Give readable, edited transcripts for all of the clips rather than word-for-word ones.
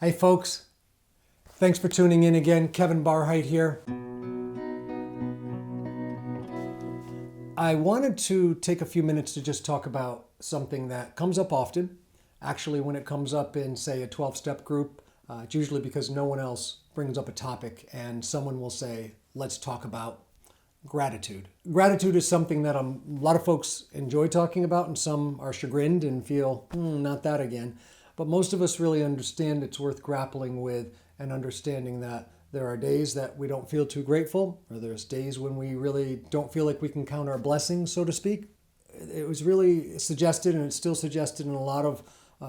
Hey folks, thanks for tuning in again. Kevin Barheit here. I wanted to take a few minutes to just talk about something that comes up often. Actually, when it comes up in, say, a 12-step group, it's usually because no one else brings up a topic and someone will say, let's talk about gratitude. Gratitude is something that a lot of folks enjoy talking about, and some are chagrined and feel, not that again. But most of us really understand it's worth grappling with and understanding that there are days that we don't feel too grateful, or there's days when we really don't feel like we can count our blessings, so to speak. It was really suggested, and it's still suggested in a lot of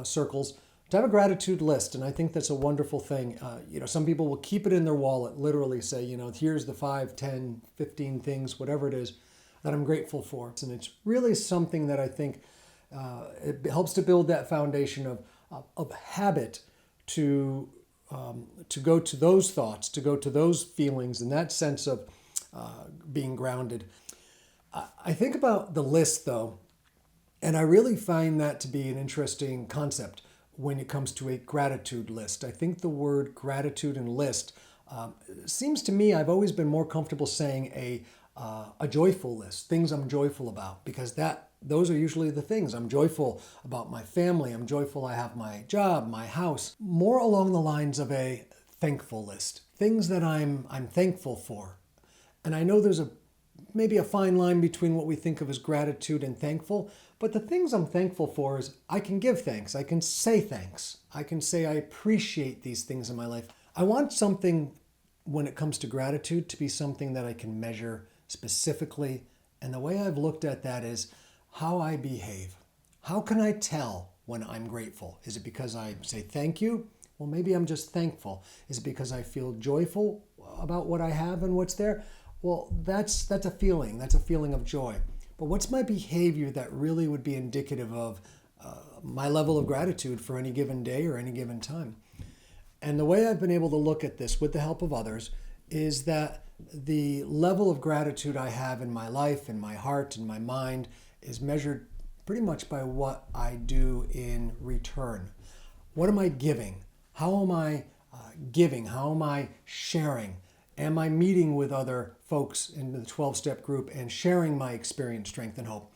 circles, to have a gratitude list, and I think that's a wonderful thing. Some people will keep it in their wallet, literally say, here's the 5, 10, 15 things, whatever it is, that I'm grateful for. And it's really something that I think it helps to build that foundation of habit to go to those thoughts, to go to those feelings, and that sense of being grounded. I think about the list, though, and I really find that to be an interesting concept when it comes to a gratitude list. I think the word gratitude and list seems to me, I've always been more comfortable saying a joyful list, things I'm joyful about, because those are usually the things. I'm joyful about my family. I'm joyful I have my job, my house. More along the lines of a thankful list, things that I'm thankful for. And I know there's maybe a fine line between what we think of as gratitude and thankful, but the things I'm thankful for is I can give thanks. I can say thanks. I can say I appreciate these things in my life. I want something, when it comes to gratitude, to be something that I can measure specifically. And the way I've looked at that is how I behave. How can I tell when I'm grateful? Is it because I say thank you? Well, maybe I'm just thankful. Is it because I feel joyful about what I have and what's there? Well, that's a feeling. That's a feeling of joy. But what's my behavior that really would be indicative of my level of gratitude for any given day or any given time? And the way I've been able to look at this with the help of others is that the level of gratitude I have in my life, in my heart, in my mind, is measured pretty much by what I do in return. What am I giving? How am I giving? How am I sharing? Am I meeting with other folks in the 12-step group and sharing my experience, strength, and hope?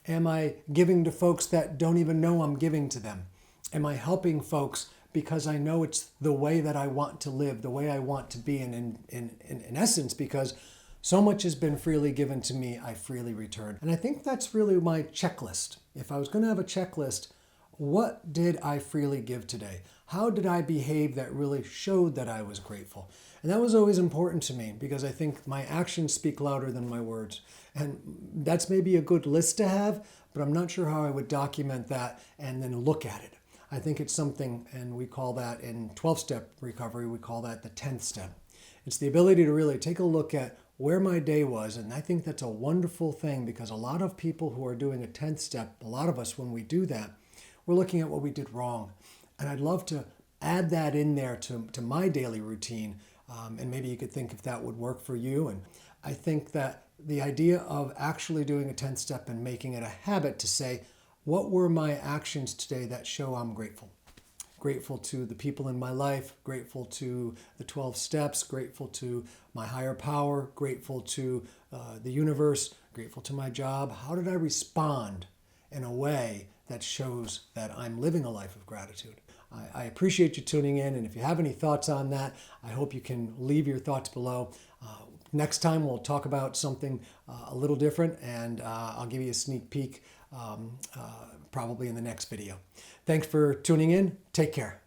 Am I giving to folks that don't even know I'm giving to them? Am I helping folks because I know it's the way that I want to live, the way I want to be, and in essence, because so much has been freely given to me, I freely return. And I think that's really my checklist. If I was going to have a checklist, what did I freely give today? How did I behave that really showed that I was grateful? And that was always important to me because I think my actions speak louder than my words. And that's maybe a good list to have, but I'm not sure how I would document that and then look at it. I think it's something, and we call that in 12-step recovery, we call that the 10th step. It's the ability to really take a look at where my day was, and I think that's a wonderful thing because a lot of people who are doing a 10th step, a lot of us, when we do that, we're looking at what we did wrong. And I'd love to add that in there to my daily routine, and maybe you could think if that would work for you. And I think that the idea of actually doing a 10th step and making it a habit to say, what were my actions today that show I'm grateful? Grateful to the people in my life, grateful to the 12 steps, grateful to my higher power, grateful to the universe, grateful to my job. How did I respond in a way that shows that I'm living a life of gratitude? I appreciate you tuning in, and if you have any thoughts on that, I hope you can leave your thoughts below. Next time we'll talk about something a little different, and I'll give you a sneak peek probably in the next video. Thanks for tuning in. Take care.